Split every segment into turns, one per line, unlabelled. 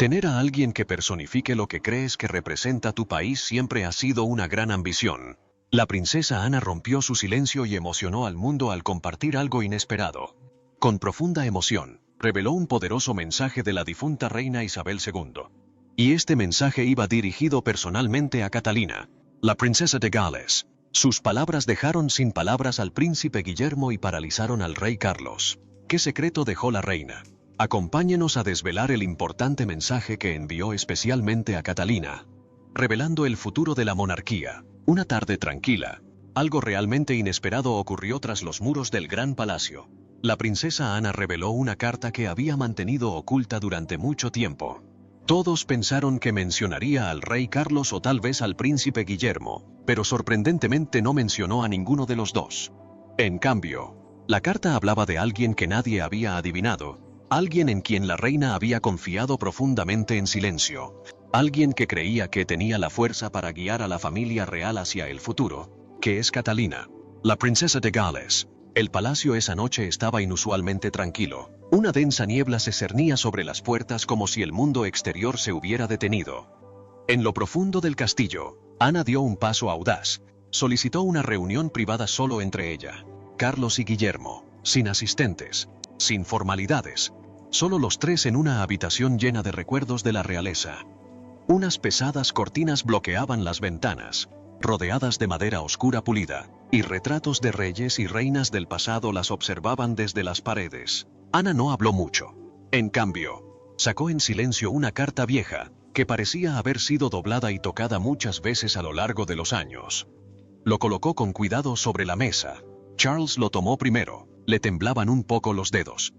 Tener a alguien que personifique lo que crees que representa tu país siempre ha sido una gran ambición. La princesa Ana rompió su silencio y emocionó al mundo al compartir algo inesperado. Con profunda emoción, reveló un poderoso mensaje de la difunta reina Isabel II. Y este mensaje iba dirigido personalmente a Catalina, la princesa de Gales. Sus palabras dejaron sin palabras al príncipe Guillermo y paralizaron al rey Carlos. ¿Qué secreto dejó la reina? Acompáñenos a desvelar el importante mensaje que envió especialmente a Catalina, revelando el futuro de la monarquía. Una tarde tranquila, algo realmente inesperado ocurrió tras los muros del gran palacio. La princesa Ana reveló una carta que había mantenido oculta durante mucho tiempo. Todos pensaron que mencionaría al rey Carlos o tal vez al príncipe Guillermo, pero sorprendentemente no mencionó a ninguno de los dos. En cambio, la carta hablaba de alguien que nadie había adivinado, alguien en quien la reina había confiado profundamente en silencio, alguien que creía que tenía la fuerza para guiar a la familia real hacia el futuro, que es Catalina, la princesa de Gales. El palacio esa noche estaba inusualmente tranquilo. Una densa niebla se cernía sobre las puertas como si el mundo exterior se hubiera detenido. En lo profundo del castillo, Ana dio un paso audaz. Solicitó una reunión privada solo entre ella, Carlos y Guillermo, sin asistentes, sin formalidades, solo los tres en una habitación llena de recuerdos de la realeza. Unas pesadas cortinas bloqueaban las ventanas, rodeadas de madera oscura pulida, y retratos de reyes y reinas del pasado las observaban desde las paredes. Ana no habló mucho. En cambio, sacó en silencio una carta vieja, que parecía haber sido doblada y tocada muchas veces a lo largo de los años. Lo colocó con cuidado sobre la mesa. Charles lo tomó primero, le temblaban un poco los dedos.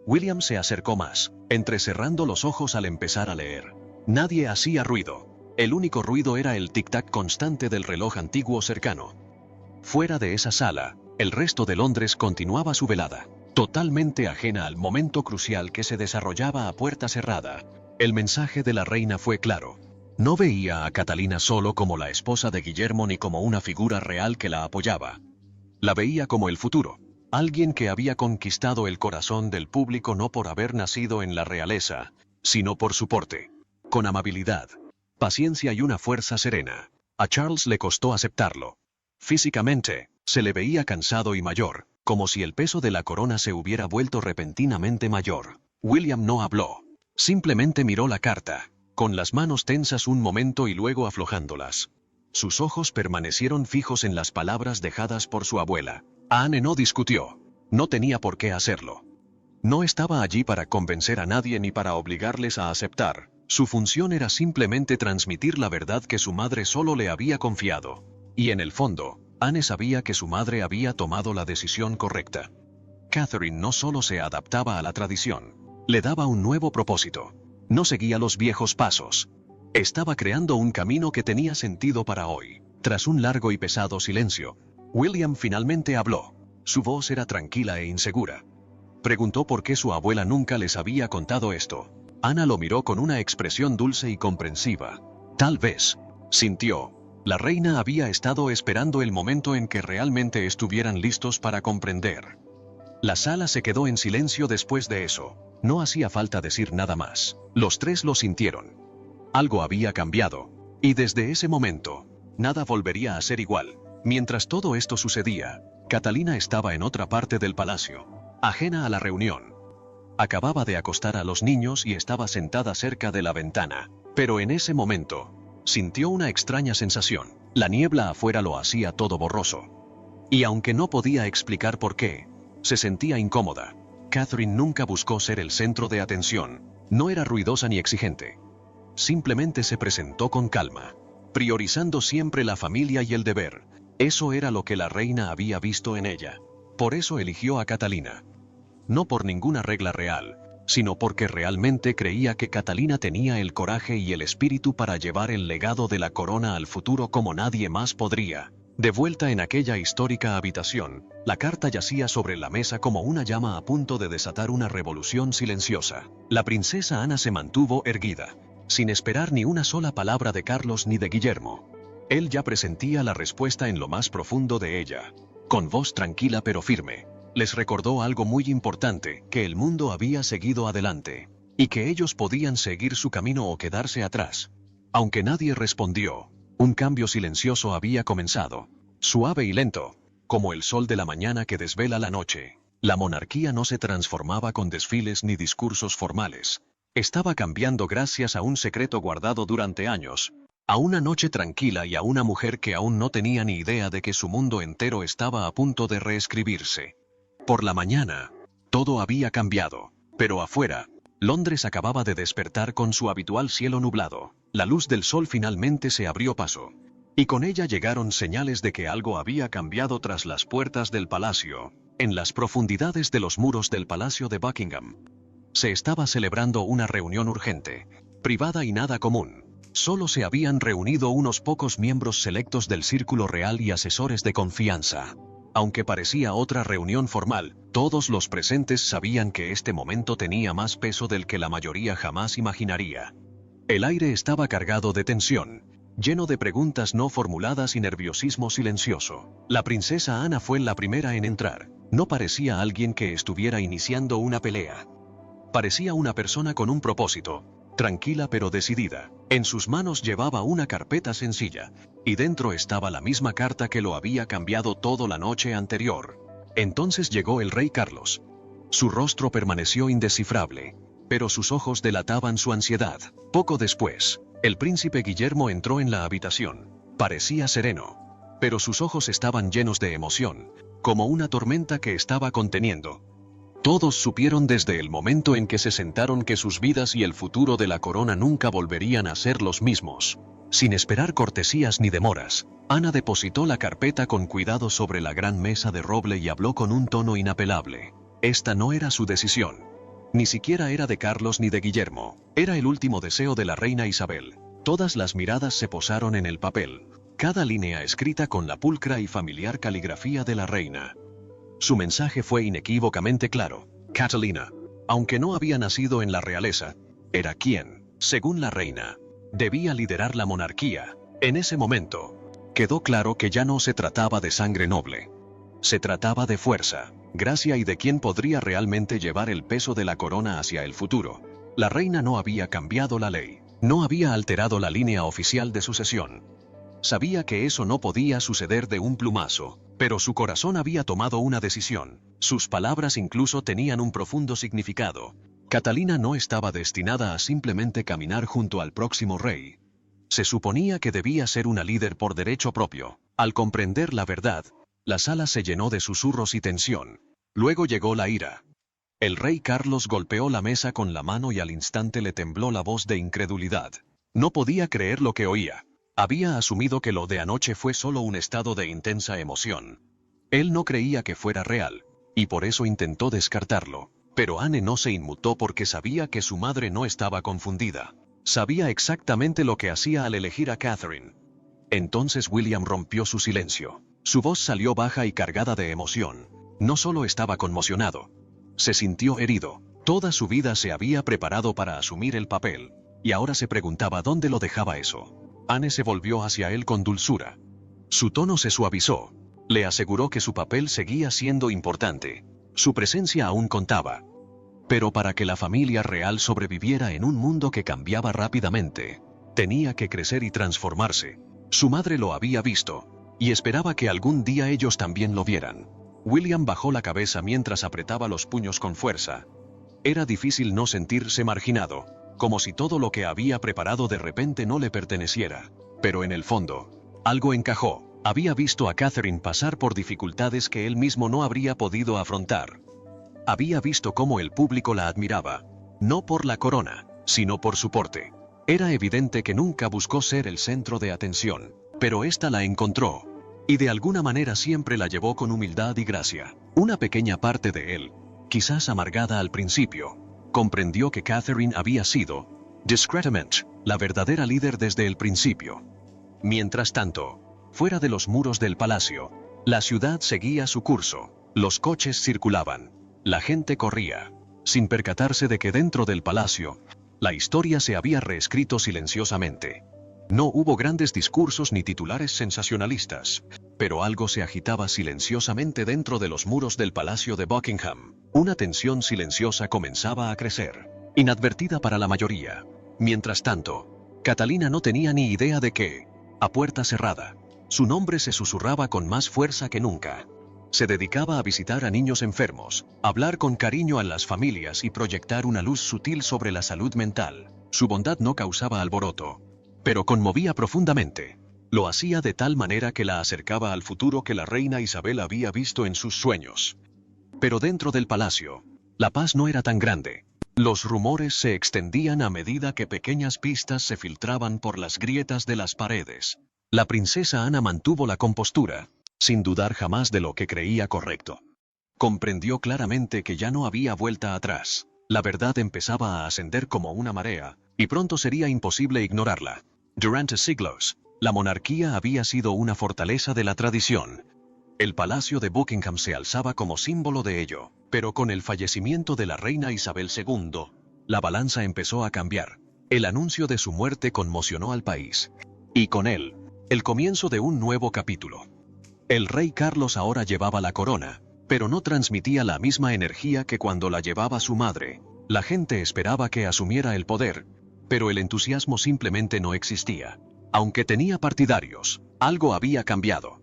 William se acercó más, entrecerrando los ojos al empezar a leer. Nadie hacía ruido. El único ruido era el tic-tac constante del reloj antiguo cercano. Fuera de esa sala, el resto de Londres continuaba su velada, totalmente ajena al momento crucial que se desarrollaba a puerta cerrada. El mensaje de la reina fue claro. No veía a Catalina solo como la esposa de Guillermo ni como una figura real que la apoyaba. La veía como el futuro, alguien que había conquistado el corazón del público no por haber nacido en la realeza, sino por su porte. Con amabilidad, paciencia y una fuerza serena. A Charles le costó aceptarlo. Físicamente, se le veía cansado y mayor, como si el peso de la corona se hubiera vuelto repentinamente mayor. William no habló. Simplemente miró la carta, con las manos tensas un momento y luego aflojándolas. Sus ojos permanecieron fijos en las palabras dejadas por su abuela. Anne no discutió. No tenía por qué hacerlo. No estaba allí para convencer a nadie ni para obligarles a aceptar. Su función era simplemente transmitir la verdad que su madre solo le había confiado. Y en el fondo, Anne sabía que su madre había tomado la decisión correcta. Catherine no solo se adaptaba a la tradición, le daba un nuevo propósito. No seguía los viejos pasos. Estaba creando un camino que tenía sentido para hoy. Tras un largo y pesado silencio, William finalmente habló. Su voz era tranquila e insegura. Preguntó por qué su abuela nunca les había contado esto. Ana lo miró con una expresión dulce y comprensiva. Tal vez, sintió, la reina había estado esperando el momento en que realmente estuvieran listos para comprender. La sala se quedó en silencio después de eso. No hacía falta decir nada más. Los tres lo sintieron. Algo había cambiado, y desde ese momento, nada volvería a ser igual. Mientras todo esto sucedía, Catalina estaba en otra parte del palacio, ajena a la reunión. Acababa de acostar a los niños y estaba sentada cerca de la ventana. Pero en ese momento, sintió una extraña sensación. La niebla afuera lo hacía todo borroso. Y aunque no podía explicar por qué, se sentía incómoda. Catherine nunca buscó ser el centro de atención. No era ruidosa ni exigente. Simplemente se presentó con calma, priorizando siempre la familia y el deber. Eso era lo que la reina había visto en ella. Por eso eligió a Catalina. No por ninguna regla real, sino porque realmente creía que Catalina tenía el coraje y el espíritu para llevar el legado de la corona al futuro como nadie más podría. De vuelta en aquella histórica habitación, la carta yacía sobre la mesa como una llama a punto de desatar una revolución silenciosa. La princesa Ana se mantuvo erguida, sin esperar ni una sola palabra de Carlos ni de Guillermo. Él ya presentía la respuesta en lo más profundo de ella. Con voz tranquila pero firme, les recordó algo muy importante, que el mundo había seguido adelante. y que ellos podían seguir su camino o quedarse atrás. Aunque nadie respondió, un cambio silencioso había comenzado, suave y lento, como el sol de la mañana que desvela la noche. La monarquía no se transformaba con desfiles ni discursos formales. Estaba cambiando gracias a un secreto guardado durante años, a una noche tranquila y a una mujer que aún no tenía ni idea de que su mundo entero estaba a punto de reescribirse. Por la mañana, todo había cambiado, pero afuera, Londres acababa de despertar con su habitual cielo nublado. La luz del sol finalmente se abrió paso, y con ella llegaron señales de que algo había cambiado tras las puertas del palacio. En las profundidades de los muros del Palacio de Buckingham, se estaba celebrando una reunión urgente, privada y nada común. Solo se habían reunido unos pocos miembros selectos del círculo real y asesores de confianza. Aunque parecía otra reunión formal, todos los presentes sabían que este momento tenía más peso del que la mayoría jamás imaginaría. El aire estaba cargado de tensión, lleno de preguntas no formuladas y nerviosismo silencioso. La princesa Ana fue la primera en entrar. No parecía alguien que estuviera iniciando una pelea. Parecía una persona con un propósito, tranquila pero decidida. En sus manos llevaba una carpeta sencilla, y dentro estaba la misma carta que lo había cambiado todo la noche anterior. Entonces llegó el rey Carlos. Su rostro permaneció indescifrable, pero sus ojos delataban su ansiedad. Poco después, el príncipe Guillermo entró en la habitación. Parecía sereno, pero sus ojos estaban llenos de emoción, como una tormenta que estaba conteniendo. Todos supieron desde el momento en que se sentaron que sus vidas y el futuro de la corona nunca volverían a ser los mismos. Sin esperar cortesías ni demoras, Ana depositó la carpeta con cuidado sobre la gran mesa de roble y habló con un tono inapelable. Esta no era su decisión. Ni siquiera era de Carlos ni de Guillermo. Era el último deseo de la reina Isabel. Todas las miradas se posaron en el papel, cada línea escrita con la pulcra y familiar caligrafía de la reina. Su mensaje fue inequívocamente claro. Catalina, aunque no había nacido en la realeza, era quien, según la reina, debía liderar la monarquía. En ese momento, quedó claro que ya no se trataba de sangre noble. Se trataba de fuerza, gracia y de quién podría realmente llevar el peso de la corona hacia el futuro. La reina no había cambiado la ley, no había alterado la línea oficial de sucesión. Sabía que eso no podía suceder de un plumazo, pero su corazón había tomado una decisión. Sus palabras incluso tenían un profundo significado. Catalina no estaba destinada a simplemente caminar junto al próximo rey. Se suponía que debía ser una líder por derecho propio. Al comprender la verdad, la sala se llenó de susurros y tensión. Luego llegó la ira. El rey Carlos golpeó la mesa con la mano y al instante le tembló la voz de incredulidad. No podía creer lo que oía. Había asumido que lo de anoche fue solo un estado de intensa emoción. Él no creía que fuera real, y por eso intentó descartarlo. Pero Anne no se inmutó porque sabía que su madre no estaba confundida. Sabía exactamente lo que hacía al elegir a Catherine. Entonces William rompió su silencio. Su voz salió baja y cargada de emoción. No solo estaba conmocionado, se sintió herido. Toda su vida se había preparado para asumir el papel, y ahora se preguntaba dónde lo dejaba eso. Anne se volvió hacia él con dulzura. Su tono se suavizó. Le aseguró que su papel seguía siendo importante. Su presencia aún contaba. Pero para que la familia real sobreviviera en un mundo que cambiaba rápidamente, tenía que crecer y transformarse. Su madre lo había visto, y esperaba que algún día ellos también lo vieran. William bajó la cabeza mientras apretaba los puños con fuerza. Era difícil no sentirse marginado, como si todo lo que había preparado de repente no le perteneciera. Pero en el fondo, algo encajó. Había visto a Catherine pasar por dificultades que él mismo no habría podido afrontar. Había visto cómo el público la admiraba, no por la corona, sino por su porte. Era evidente que nunca buscó ser el centro de atención, pero ésta la encontró, y de alguna manera siempre la llevó con humildad y gracia. Una pequeña parte de él, quizás amargada al principio, comprendió que Catherine había sido, discretamente, la verdadera líder desde el principio. Mientras tanto, fuera de los muros del palacio, la ciudad seguía su curso. Los coches circulaban, la gente corría, sin percatarse de que dentro del palacio, la historia se había reescrito silenciosamente. No hubo grandes discursos ni titulares sensacionalistas, pero algo se agitaba silenciosamente dentro de los muros del Palacio de Buckingham. Una tensión silenciosa comenzaba a crecer. inadvertida para la mayoría. Mientras tanto, Catalina no tenía ni idea de que, a puerta cerrada, su nombre se susurraba con más fuerza que nunca. Se dedicaba a visitar a niños enfermos, hablar con cariño a las familias y proyectar una luz sutil sobre la salud mental. Su bondad no causaba alboroto, pero conmovía profundamente. Lo hacía de tal manera que la acercaba al futuro que la reina Isabel había visto en sus sueños. Pero dentro del palacio, la paz no era tan grande. Los rumores se extendían a medida que pequeñas pistas se filtraban por las grietas de las paredes. La princesa Ana mantuvo la compostura, sin dudar jamás de lo que creía correcto. Comprendió claramente que ya no había vuelta atrás. La verdad empezaba a ascender como una marea, y pronto sería imposible ignorarla. Durante siglos, la monarquía había sido una fortaleza de la tradición. El palacio de Buckingham se alzaba como símbolo de ello, pero con el fallecimiento de la reina Isabel II, la balanza empezó a cambiar. El anuncio de su muerte conmocionó al país, y con él, el comienzo de un nuevo capítulo. El rey Carlos ahora llevaba la corona, pero no transmitía la misma energía que cuando la llevaba su madre. La gente esperaba que asumiera el poder, pero el entusiasmo simplemente no existía. Aunque tenía partidarios, algo había cambiado.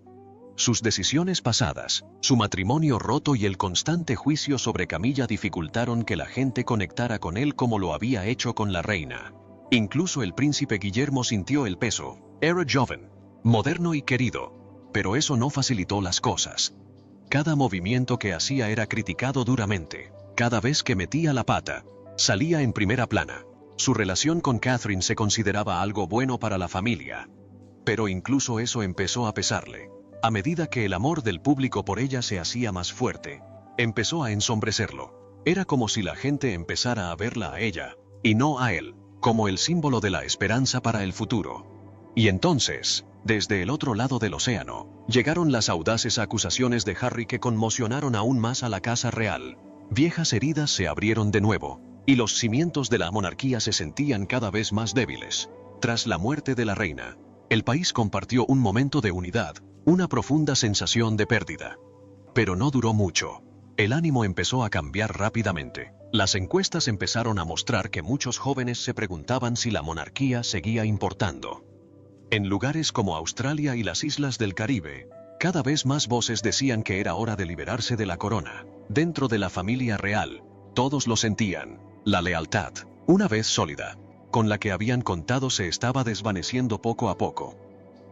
Sus decisiones pasadas, su matrimonio roto y el constante juicio sobre Camilla dificultaron que la gente conectara con él como lo había hecho con la reina. Incluso el príncipe Guillermo sintió el peso. Era joven, moderno y querido, pero eso no facilitó las cosas. Cada movimiento que hacía era criticado duramente. Cada vez que metía la pata, salía en primera plana. Su relación con Catherine se consideraba algo bueno para la familia. Pero incluso eso empezó a pesarle. A medida que el amor del público por ella se hacía más fuerte, empezó a ensombrecerlo. Era como si la gente empezara a verla a ella, y no a él, como el símbolo de la esperanza para el futuro. Y entonces, desde el otro lado del océano, llegaron las audaces acusaciones de Harry que conmocionaron aún más a la casa real. Viejas heridas se abrieron de nuevo, y los cimientos de la monarquía se sentían cada vez más débiles. Tras la muerte de la reina, el país compartió un momento de unidad, una profunda sensación de pérdida. Pero no duró mucho. El ánimo empezó a cambiar rápidamente. Las encuestas empezaron a mostrar que muchos jóvenes se preguntaban si la monarquía seguía importando. En lugares como Australia y las islas del Caribe, cada vez más voces decían que era hora de liberarse de la corona. Dentro de la familia real, todos lo sentían. La lealtad, una vez sólida, con la que habían contado se estaba desvaneciendo poco a poco.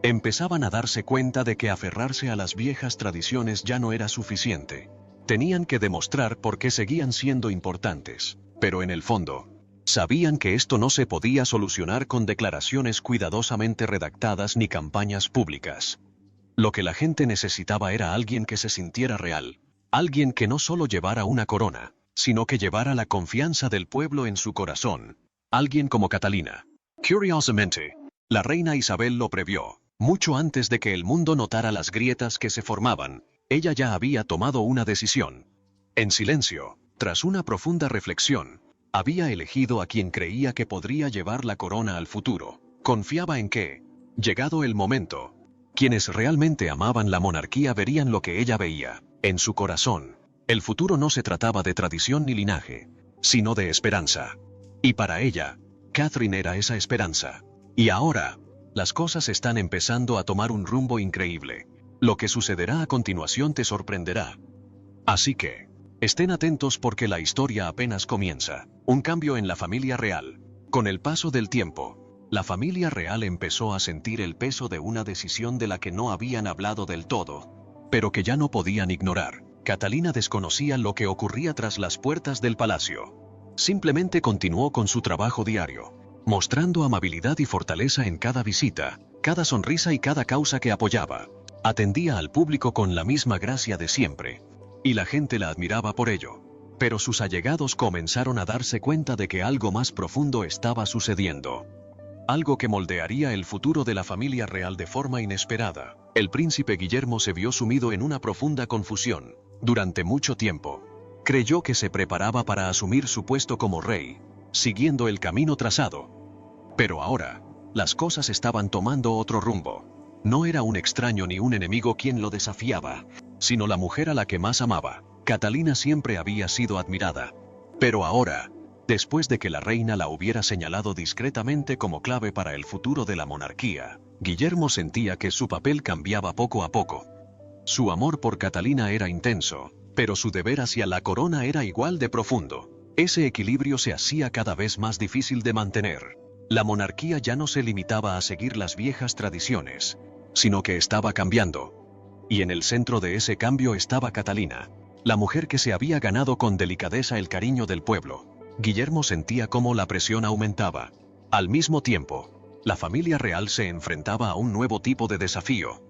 Empezaban a darse cuenta de que aferrarse a las viejas tradiciones ya no era suficiente. Tenían que demostrar por qué seguían siendo importantes, pero en el fondo, sabían que esto no se podía solucionar con declaraciones cuidadosamente redactadas ni campañas públicas. Lo que la gente necesitaba era alguien que se sintiera real, alguien que no solo llevara una corona, sino que llevara la confianza del pueblo en su corazón. Alguien como Catalina. Curiosamente, la reina Isabel lo previó. Mucho antes de que el mundo notara las grietas que se formaban, ella ya había tomado una decisión. En silencio, tras una profunda reflexión, había elegido a quien creía que podría llevar la corona al futuro. Confiaba en que, llegado el momento, quienes realmente amaban la monarquía verían lo que ella veía, en su corazón. El futuro no se trataba de tradición ni linaje, sino de esperanza. Y para ella, Catherine era esa esperanza. Y ahora, las cosas están empezando a tomar un rumbo increíble. Lo que sucederá a continuación te sorprenderá. Así que, estén atentos porque la historia apenas comienza. Un cambio en la familia real. Con el paso del tiempo, la familia real empezó a sentir el peso de una decisión de la que no habían hablado del todo, pero que ya no podían ignorar. Catalina desconocía lo que ocurría tras las puertas del palacio. Simplemente continuó con su trabajo diario, mostrando amabilidad y fortaleza en cada visita, cada sonrisa y cada causa que apoyaba. Atendía al público con la misma gracia de siempre, y la gente la admiraba por ello. Pero sus allegados comenzaron a darse cuenta de que algo más profundo estaba sucediendo. Algo que moldearía el futuro de la familia real de forma inesperada. El príncipe Guillermo se vio sumido en una profunda confusión. Durante mucho tiempo, creyó que se preparaba para asumir su puesto como rey, siguiendo el camino trazado. Pero ahora, las cosas estaban tomando otro rumbo. No era un extraño ni un enemigo quien lo desafiaba, sino la mujer a la que más amaba. Catalina siempre había sido admirada. Pero ahora, Después de que la reina la hubiera señalado discretamente como clave para el futuro de la monarquía, Guillermo sentía que su papel cambiaba poco a poco. Su amor por Catalina era intenso, pero su deber hacia la corona era igual de profundo. Ese equilibrio se hacía cada vez más difícil de mantener. La monarquía ya no se limitaba a seguir las viejas tradiciones, sino que estaba cambiando. Y en el centro de ese cambio estaba Catalina, la mujer que se había ganado con delicadeza el cariño del pueblo. Guillermo sentía cómo la presión aumentaba. Al mismo tiempo, la familia real se enfrentaba a un nuevo tipo de desafío.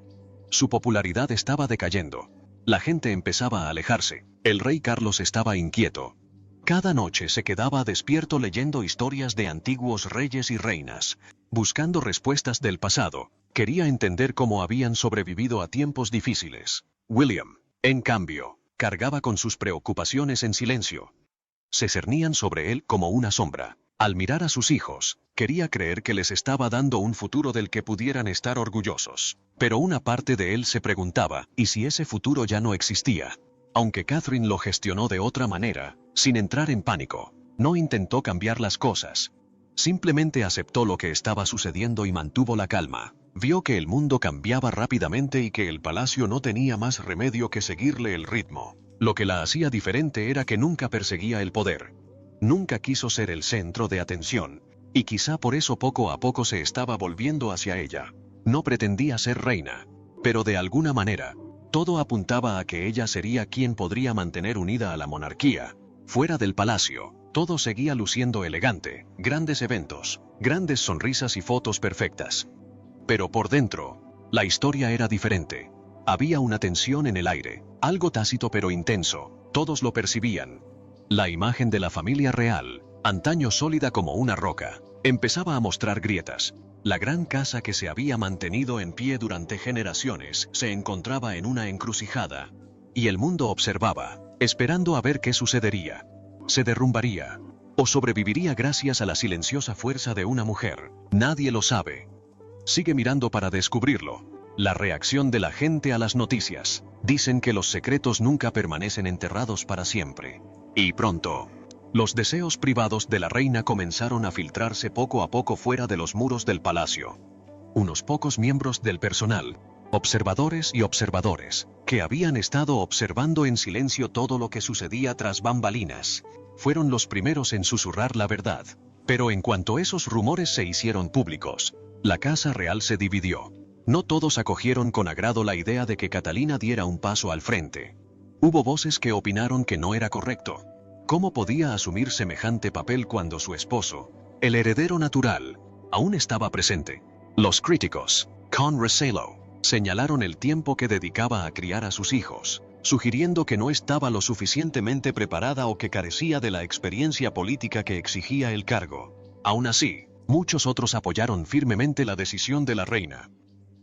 Su popularidad estaba decayendo. La gente empezaba a alejarse. El rey Carlos estaba inquieto. Cada noche se quedaba despierto leyendo historias de antiguos reyes y reinas, buscando respuestas del pasado. Quería entender cómo habían sobrevivido a tiempos difíciles. William, en cambio, cargaba con sus preocupaciones en silencio. Se cernían sobre él como una sombra. Al mirar a sus hijos, quería creer que les estaba dando un futuro del que pudieran estar orgullosos. Pero una parte de él se preguntaba, ¿y si ese futuro ya no existía? Aunque Catherine lo gestionó de otra manera, sin entrar en pánico, no intentó cambiar las cosas. Simplemente aceptó lo que estaba sucediendo y mantuvo la calma. Vio que el mundo cambiaba rápidamente y que el palacio no tenía más remedio que seguirle el ritmo. Lo que la hacía diferente era que nunca perseguía el poder. Nunca quiso ser el centro de atención, y quizá por eso poco a poco se estaba volviendo hacia ella. No pretendía ser reina, pero de alguna manera, todo apuntaba a que ella sería quien podría mantener unida a la monarquía. Fuera del palacio, todo seguía luciendo elegante, grandes eventos, grandes sonrisas y fotos perfectas. Pero por dentro, la historia era diferente. Había una tensión en el aire, algo tácito pero intenso, todos lo percibían. La imagen de la familia real, antaño sólida como una roca, empezaba a mostrar grietas. La gran casa que se había mantenido en pie durante generaciones se encontraba en una encrucijada, y el mundo observaba, esperando a ver qué sucedería. ¿Se derrumbaría? ¿O sobreviviría gracias a la silenciosa fuerza de una mujer? Nadie lo sabe. Sigue mirando para descubrirlo. La reacción de la gente a las noticias. Dicen que los secretos nunca permanecen enterrados para siempre. Y pronto, los deseos privados de la reina comenzaron a filtrarse poco a poco fuera de los muros del palacio. Unos pocos miembros del personal, observadores y observadores, que habían estado observando en silencio todo lo que sucedía tras bambalinas, fueron los primeros en susurrar la verdad. Pero en cuanto esos rumores se hicieron públicos, la casa real se dividió. No todos acogieron con agrado la idea de que Catalina diera un paso al frente. Hubo voces que opinaron que no era correcto. ¿Cómo podía asumir semejante papel cuando su esposo, el heredero natural, aún estaba presente? Los críticos, con recelo, señalaron el tiempo que dedicaba a criar a sus hijos, sugiriendo que no estaba lo suficientemente preparada o que carecía de la experiencia política que exigía el cargo. Aún así, muchos otros apoyaron firmemente la decisión de la reina.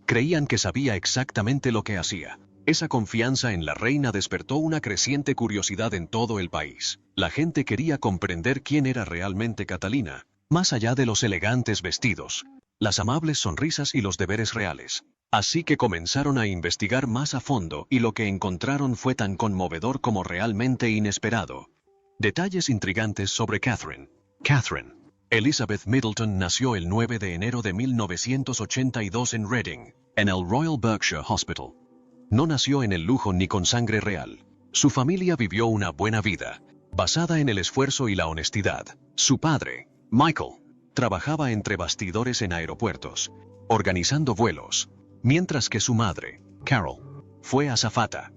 Creían que sabía exactamente lo que hacía. Esa confianza en la reina despertó una creciente curiosidad en todo el país. La gente quería comprender quién era realmente Catalina, más allá de los elegantes vestidos, las amables sonrisas y los deberes reales. Así que comenzaron a investigar más a fondo y lo que encontraron fue tan conmovedor como realmente inesperado. Detalles intrigantes sobre Catherine. Catherine Elizabeth Middleton nació el 9 de enero de 1982 en Reading, en el Royal Berkshire Hospital. No nació en el lujo ni con sangre real. Su familia vivió una buena vida, basada en el esfuerzo y la honestidad. Su padre, Michael, trabajaba entre bastidores en aeropuertos, organizando vuelos, mientras que su madre, Carol, fue azafata.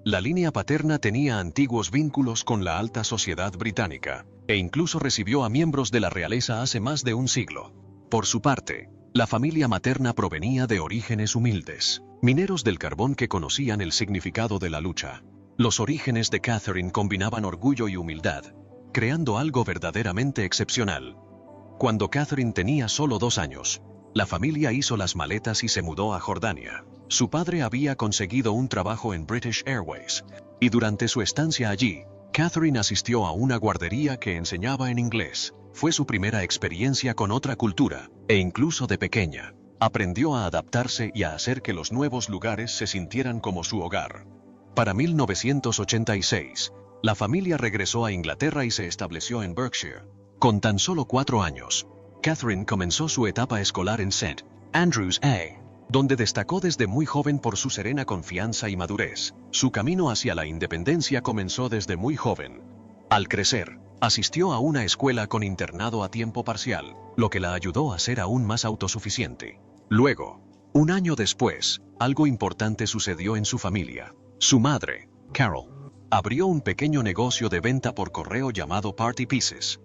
La línea paterna tenía antiguos vínculos con la alta sociedad británica, e incluso recibió a miembros de la realeza hace más de un siglo. Por su parte, la familia materna provenía de orígenes humildes, mineros del carbón que conocían el significado de la lucha. Los orígenes de Catherine combinaban orgullo y humildad, creando algo verdaderamente excepcional. Cuando Catherine tenía solo 2 años, la familia hizo las maletas y se mudó a Jordania. Su padre había conseguido un trabajo en British Airways, y durante su estancia allí, Catherine asistió a una guardería que enseñaba en inglés. Fue su primera experiencia con otra cultura, e incluso de pequeña, aprendió a adaptarse y a hacer que los nuevos lugares se sintieran como su hogar. Para 1986, La familia regresó a Inglaterra y se estableció en Berkshire. Con tan solo 4 años, Catherine comenzó su etapa escolar en St. Andrews, donde destacó desde muy joven por su serena confianza y madurez. Su camino hacia la independencia comenzó desde muy joven. Al crecer, asistió a una escuela con internado a tiempo parcial, lo que la ayudó a ser aún más autosuficiente. Luego, un año después, algo importante sucedió en su familia. Su madre, Carol, abrió un pequeño negocio de venta por correo llamado Party Pieces.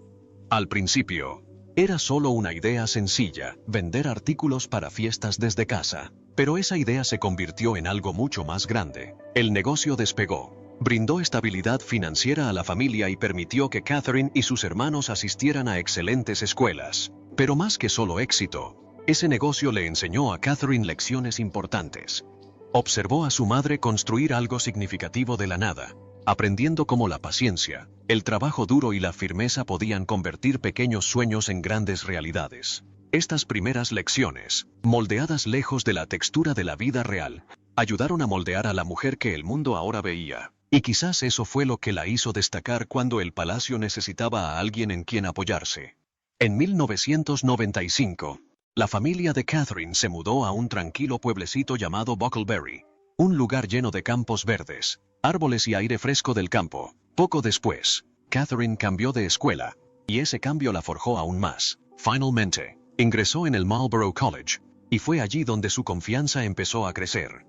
Al principio, era solo una idea sencilla, vender artículos para fiestas desde casa. Pero esa idea se convirtió en algo mucho más grande. El negocio despegó, brindó estabilidad financiera a la familia y permitió que Catherine y sus hermanos asistieran a excelentes escuelas. Pero más que solo éxito, ese negocio le enseñó a Catherine lecciones importantes. Observó a su madre construir algo significativo de la nada, aprendiendo cómo la paciencia, el trabajo duro y la firmeza podían convertir pequeños sueños en grandes realidades. Estas primeras lecciones, moldeadas lejos de la textura de la vida real, ayudaron a moldear a la mujer que el mundo ahora veía. Y quizás eso fue lo que la hizo destacar cuando el palacio necesitaba a alguien en quien apoyarse. En 1995, la familia de Catherine se mudó a un tranquilo pueblecito llamado Bucklebury, un lugar lleno de campos verdes, árboles y aire fresco del campo. Poco después, Catherine cambió de escuela, y ese cambio la forjó aún más. Finalmente, ingresó en el Marlborough College, y fue allí donde su confianza empezó a crecer.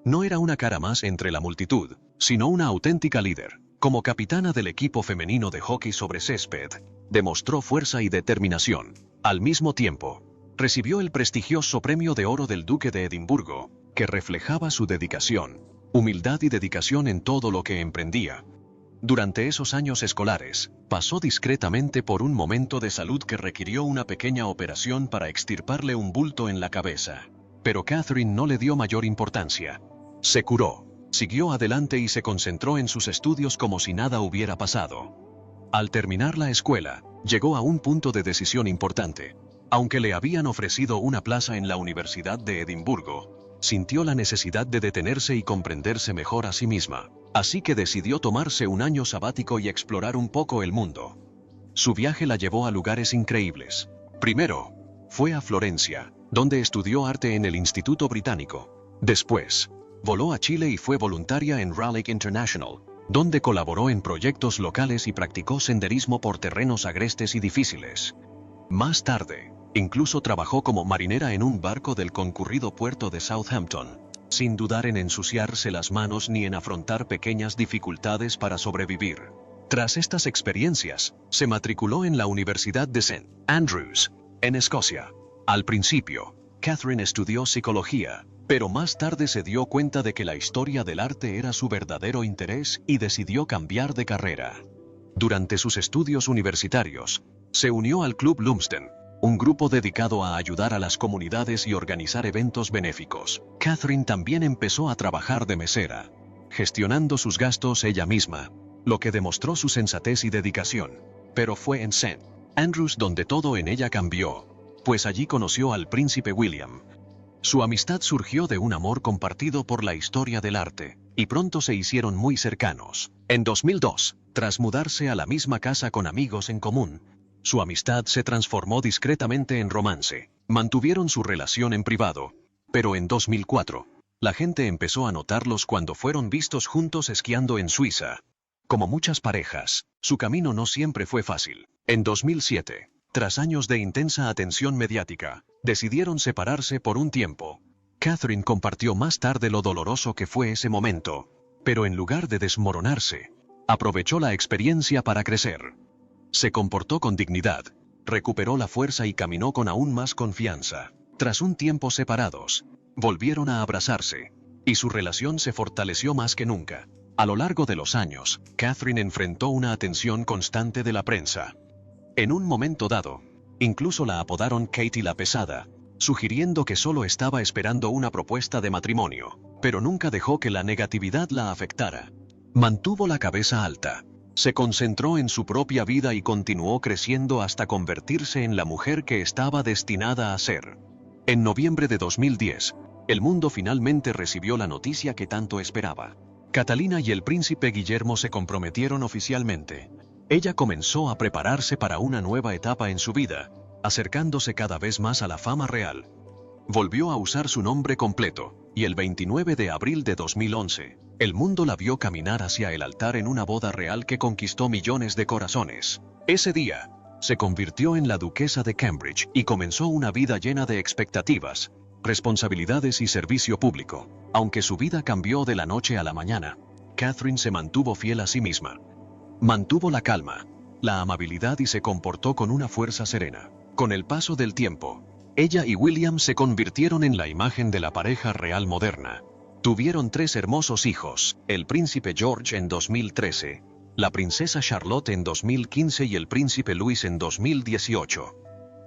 No era una cara más entre la multitud, sino una auténtica líder. Como capitana del equipo femenino de hockey sobre césped, demostró fuerza y determinación. Al mismo tiempo, recibió el prestigioso Premio de Oro del Duque de Edimburgo, que reflejaba su dedicación, humildad y dedicación en todo lo que emprendía. Durante esos años escolares, pasó discretamente por un momento de salud que requirió una pequeña operación para extirparle un bulto en la cabeza. Pero Catherine no le dio mayor importancia. Se curó, siguió adelante y se concentró en sus estudios como si nada hubiera pasado. Al terminar la escuela, llegó a un punto de decisión importante. Aunque le habían ofrecido una plaza en la Universidad de Edimburgo, sintió la necesidad de detenerse y comprenderse mejor a sí misma. Así que decidió tomarse un año sabático y explorar un poco el mundo. Su viaje la llevó a lugares increíbles. Primero, fue a Florencia, donde estudió arte en el Instituto Británico. Después, voló a Chile y fue voluntaria en Raleigh International, donde colaboró en proyectos locales y practicó senderismo por terrenos agrestes y difíciles. Más tarde, incluso trabajó como marinera en un barco del concurrido puerto de Southampton, sin dudar en ensuciarse las manos ni en afrontar pequeñas dificultades para sobrevivir. Tras estas experiencias, se matriculó en la Universidad de St. Andrews, en Escocia. Al principio, Catherine estudió psicología, pero más tarde se dio cuenta de que la historia del arte era su verdadero interés y decidió cambiar de carrera. Durante sus estudios universitarios, se unió al Club Lumsden, un grupo dedicado a ayudar a las comunidades y organizar eventos benéficos. Catherine también empezó a trabajar de mesera, gestionando sus gastos ella misma, lo que demostró su sensatez y dedicación. Pero fue en St. Andrews donde todo en ella cambió, pues allí conoció al príncipe William. Su amistad surgió de un amor compartido por la historia del arte, y pronto se hicieron muy cercanos. En 2002, tras mudarse a la misma casa con amigos en común, su amistad se transformó discretamente en romance. Mantuvieron su relación en privado, pero en 2004, la gente empezó a notarlos cuando fueron vistos juntos esquiando en Suiza. Como muchas parejas, su camino no siempre fue fácil. En 2007, tras años de intensa atención mediática, decidieron separarse por un tiempo. Catherine compartió más tarde lo doloroso que fue ese momento, pero en lugar de desmoronarse, aprovechó la experiencia para crecer. Se comportó con dignidad, recuperó la fuerza y caminó con aún más confianza. Tras un tiempo separados, volvieron a abrazarse, y su relación se fortaleció más que nunca. A lo largo de los años, Catherine enfrentó una atención constante de la prensa. En un momento dado, incluso la apodaron Katie la Pesada, sugiriendo que solo estaba esperando una propuesta de matrimonio, pero nunca dejó que la negatividad la afectara. Mantuvo la cabeza alta. Se concentró en su propia vida y continuó creciendo hasta convertirse en la mujer que estaba destinada a ser. En noviembre de 2010, el mundo finalmente recibió la noticia que tanto esperaba. Catalina y el príncipe Guillermo se comprometieron oficialmente. Ella comenzó a prepararse para una nueva etapa en su vida, acercándose cada vez más a la fama real. Volvió a usar su nombre completo, y el 29 de abril de 2011, el mundo la vio caminar hacia el altar en una boda real que conquistó millones de corazones. Ese día, se convirtió en la duquesa de Cambridge y comenzó una vida llena de expectativas, responsabilidades y servicio público. Aunque su vida cambió de la noche a la mañana, Catherine se mantuvo fiel a sí misma. Mantuvo la calma, la amabilidad y se comportó con una fuerza serena. Con el paso del tiempo, ella y William se convirtieron en la imagen de la pareja real moderna. Tuvieron 3 hermosos hijos, el príncipe George en 2013, la princesa Charlotte en 2015 y el príncipe Louis en 2018.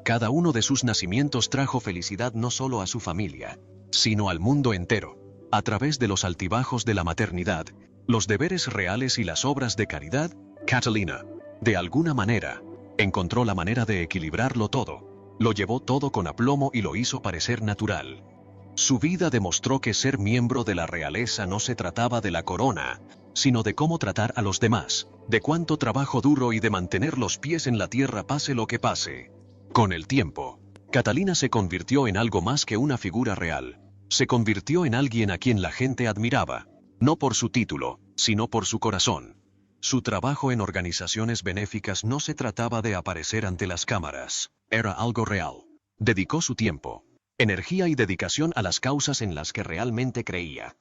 Cada uno de sus nacimientos trajo felicidad no solo a su familia, sino al mundo entero. A través de los altibajos de la maternidad, los deberes reales y las obras de caridad, Catalina, de alguna manera, encontró la manera de equilibrarlo todo. Lo llevó todo con aplomo y lo hizo parecer natural. Su vida demostró que ser miembro de la realeza no se trataba de la corona, sino de cómo tratar a los demás, de cuánto trabajo duro y de mantener los pies en la tierra pase lo que pase. Con el tiempo, Catalina se convirtió en algo más que una figura real. Se convirtió en alguien a quien la gente admiraba, no por su título, sino por su corazón. Su trabajo en organizaciones benéficas no se trataba de aparecer ante las cámaras, era algo real. Dedicó su tiempo, energía y dedicación a las causas en las que realmente creía.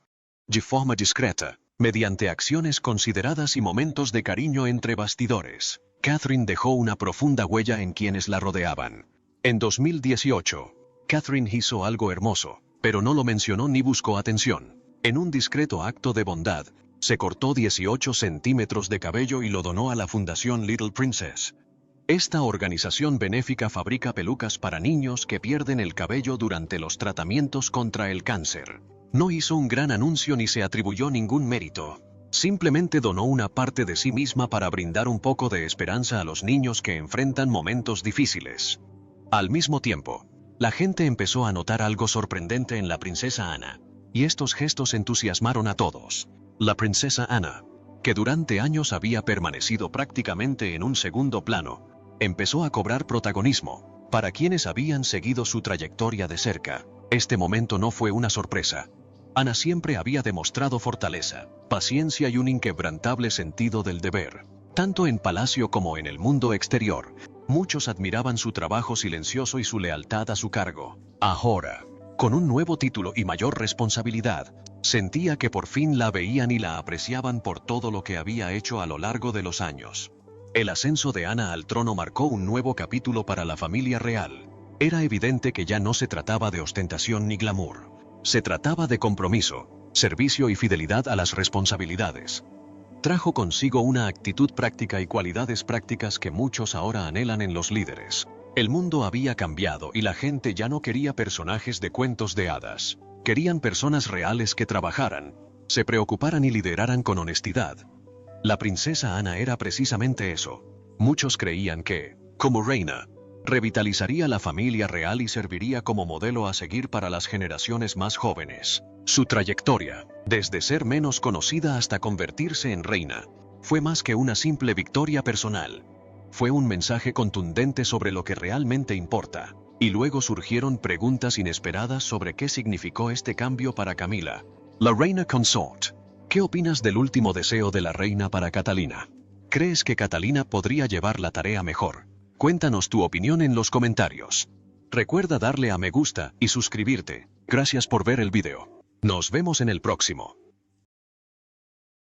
De forma discreta, mediante acciones consideradas y momentos de cariño entre bastidores, Catherine dejó una profunda huella en quienes la rodeaban. En 2018, Catherine hizo algo hermoso, pero no lo mencionó ni buscó atención. En un discreto acto de bondad, se cortó 18 centímetros de cabello y lo donó a la Fundación Little Princess. Esta organización benéfica fabrica pelucas para niños que pierden el cabello durante los tratamientos contra el cáncer. No hizo un gran anuncio ni se atribuyó ningún mérito. Simplemente donó una parte de sí misma para brindar un poco de esperanza a los niños que enfrentan momentos difíciles. Al mismo tiempo, la gente empezó a notar algo sorprendente en la princesa Ana, y estos gestos entusiasmaron a todos. La princesa Ana, que durante años había permanecido prácticamente en un segundo plano, empezó a cobrar protagonismo. Para quienes habían seguido su trayectoria de cerca, este momento no fue una sorpresa. Ana siempre había demostrado fortaleza, paciencia y un inquebrantable sentido del deber. Tanto en palacio como en el mundo exterior, muchos admiraban su trabajo silencioso y su lealtad a su cargo. Ahora, con un nuevo título y mayor responsabilidad, sentía que por fin la veían y la apreciaban por todo lo que había hecho a lo largo de los años. El ascenso de Ana al trono marcó un nuevo capítulo para la familia real. Era evidente que ya no se trataba de ostentación ni glamour. Se trataba de compromiso, servicio y fidelidad a las responsabilidades. Trajo consigo una actitud práctica y cualidades prácticas que muchos ahora anhelan en los líderes. El mundo había cambiado y la gente ya no quería personajes de cuentos de hadas. Querían personas reales que trabajaran, se preocuparan y lideraran con honestidad. La princesa Ana era precisamente eso. Muchos creían que, como reina, revitalizaría la familia real y serviría como modelo a seguir para las generaciones más jóvenes. Su trayectoria, desde ser menos conocida hasta convertirse en reina, fue más que una simple victoria personal. Fue un mensaje contundente sobre lo que realmente importa. Y luego surgieron preguntas inesperadas sobre qué significó este cambio para Camila, la reina consort. ¿Qué opinas del último deseo de la reina para Catalina? ¿Crees que Catalina podría llevar la tarea mejor? Cuéntanos tu opinión en los comentarios. Recuerda darle a me gusta y suscribirte. Gracias por ver el video. Nos vemos en el próximo.